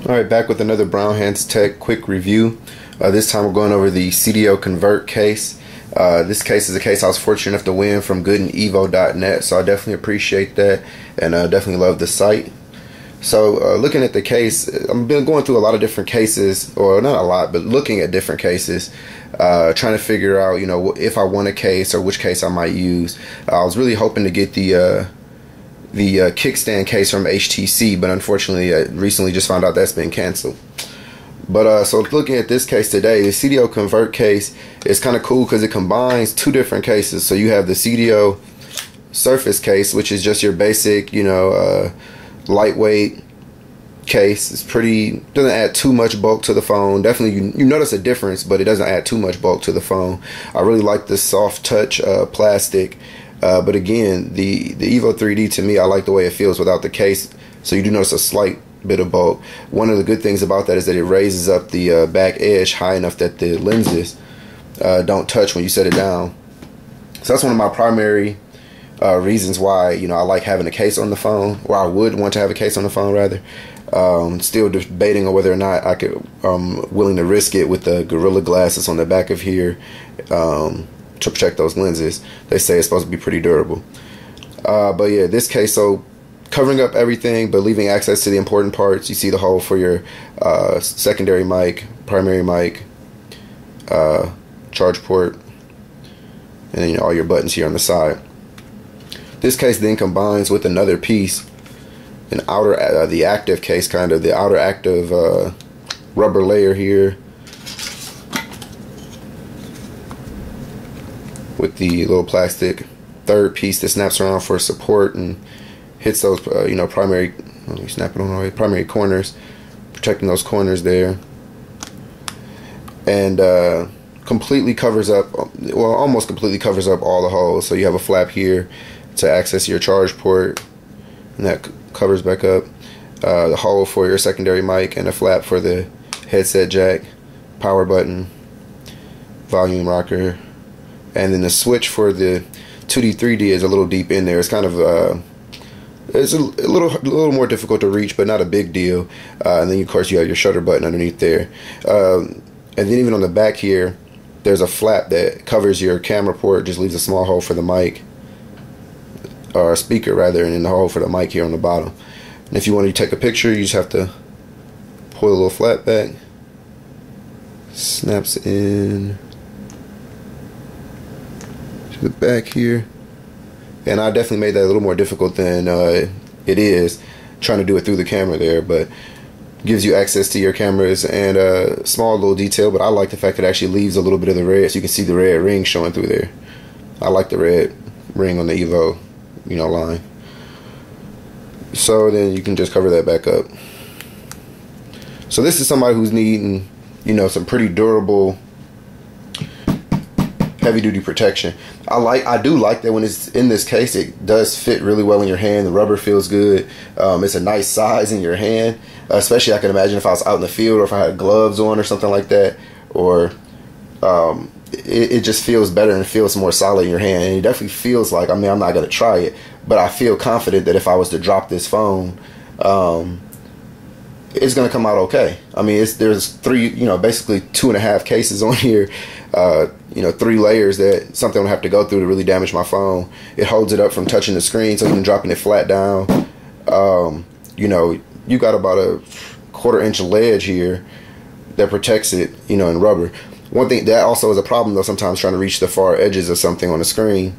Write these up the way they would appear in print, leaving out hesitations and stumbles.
Alright, back with another Brown Hands Tech quick review. This time we're going over the Seidio Convert case. This case is a case I was fortunate enough to win from goodandEVO.net, so I definitely appreciate that, and definitely love the site. So looking at the case, I've been going through a lot of different cases, or not a lot, but looking at different cases, trying to figure out, you know, if I want a case or which case I might use. I was really hoping to get the kickstand case from HTC, but unfortunately I recently just found out that's been canceled. But so looking at this case today, the Seidio Convert case is kind of cool because it combines two different cases. So you have the Seidio Surface case, which is just your basic, you know, lightweight case. It's pretty, doesn't add too much bulk to the phone. Definitely you notice a difference, but it doesn't add too much bulk to the phone. I really like this soft touch plastic. But again, the EVO 3D, to me, I like the way it feels without the case. So you do notice a slight bit of bulk. One of the good things about that is that it raises up the back edge high enough that the lenses don't touch when you set it down. So that's one of my primary reasons why, you know, I like having a case on the phone, or I would want to have a case on the phone rather. Still debating on whether or not I could, willing to risk it with the Gorilla Glass that's on the back of here. To protect those lenses. They say it's supposed to be pretty durable. But yeah, this case, so covering up everything but leaving access to the important parts. You see the hole for your secondary mic, primary mic, charge port, and then, you know, all your buttons here on the side. This case then combines with another piece, an outer, the active case, kind of the outer active rubber layer here, with the little plastic third piece that snaps around for support and hits those you know, primary, let me snap it on the way, primary corners, protecting those corners there, and completely covers up, well, almost completely covers up all the holes. So you have a flap here to access your charge port, and that covers back up the hole for your secondary mic, and a flap for the headset jack, power button, volume rocker. And then the switch for the 2D 3D is a little deep in there. It's kind of it's a little more difficult to reach, but not a big deal. And then of course you have your shutter button underneath there. And then even on the back here, there's a flap that covers your camera port, just leaves a small hole for the mic, or a speaker rather, and then the hole for the mic here on the bottom. And if you want to take a picture, you just have to pull a little flap back, snaps in the back here. And I definitely made that a little more difficult than it is, trying to do it through the camera there, but gives you access to your cameras. And a small little detail, but I like the fact that it actually leaves a little bit of the red, so you can see the red ring showing through there. I like the red ring on the EVO, you know, line. So then you can just cover that back up. So this is somebody who's needing, you know, some pretty durable heavy-duty protection. I do like that when it's in this case, it does fit really well in your hand. The rubber feels good. It's a nice size in your hand, especially I can imagine if I was out in the field, or if I had gloves on or something like that, or it just feels better and feels more solid in your hand. And it definitely feels like, I mean, I'm not going to try it, but I feel confident that if I was to drop this phone, it's going to come out okay. I mean, there's three, you know, basically 2.5 cases on here, you know, 3 layers that something would have to go through to really damage my phone. It holds it up from touching the screen, so even dropping it flat down, you know, you got about a 1/4 inch ledge here that protects it, you know, in rubber. One thing that also is a problem though, sometimes trying to reach the far edges of something on the screen,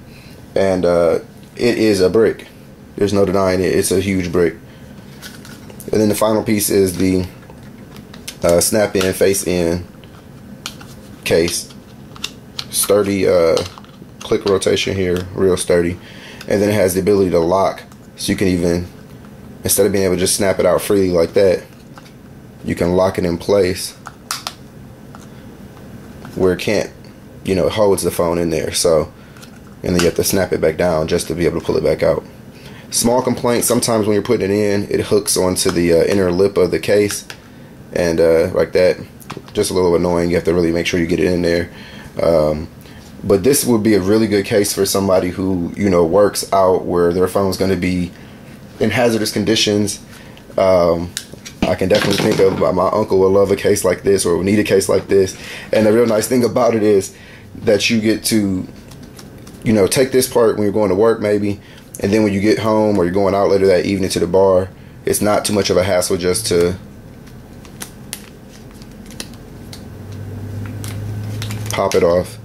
and it is a brick. There's no denying it. It's a huge brick. And then the final piece is the snap-in, face-in case. Sturdy click rotation here, real sturdy. And then it has the ability to lock, so you can even, instead of being able to just snap it out freely like that, you can lock it in place where it can't, you know, it holds the phone in there. So, and then you have to snap it back down just to be able to pull it back out. Small complaint, sometimes when you're putting it in, it hooks onto the inner lip of the case, and like that, just a little annoying. You have to really make sure you get it in there. But this would be a really good case for somebody who, you know, works out where their phone's going to be in hazardous conditions. I can definitely think of my uncle will love a case like this, or will need a case like this. And the real nice thing about it is that you get to, you know, take this part when you're going to work maybe, and then when you get home or you're going out later that evening to the bar, it's not too much of a hassle just to pop it off.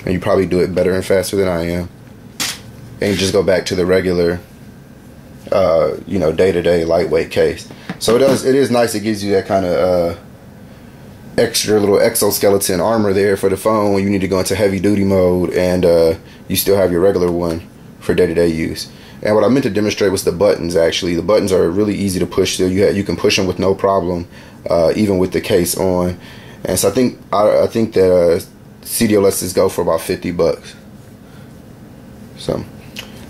And you probably do it better and faster than I am. And you just go back to the regular, you know, day-to-day lightweight case. So it is nice. It gives you that kind of extra little exoskeleton armor there for the phone when you need to go into heavy duty mode, and you still have your regular one for day-to-day use. And what I meant to demonstrate was the buttons. Actually, the buttons are really easy to push. Still, you can push them with no problem, even with the case on. And so I think that Seidio lets this go for about 50 bucks. So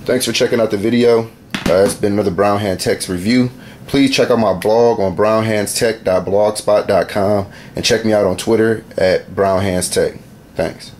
thanks for checking out the video. It's been another Brown Hand Tech's review. Please check out my blog on brownhandstech.blogspot.com and check me out on Twitter at brownhandstech. Thanks.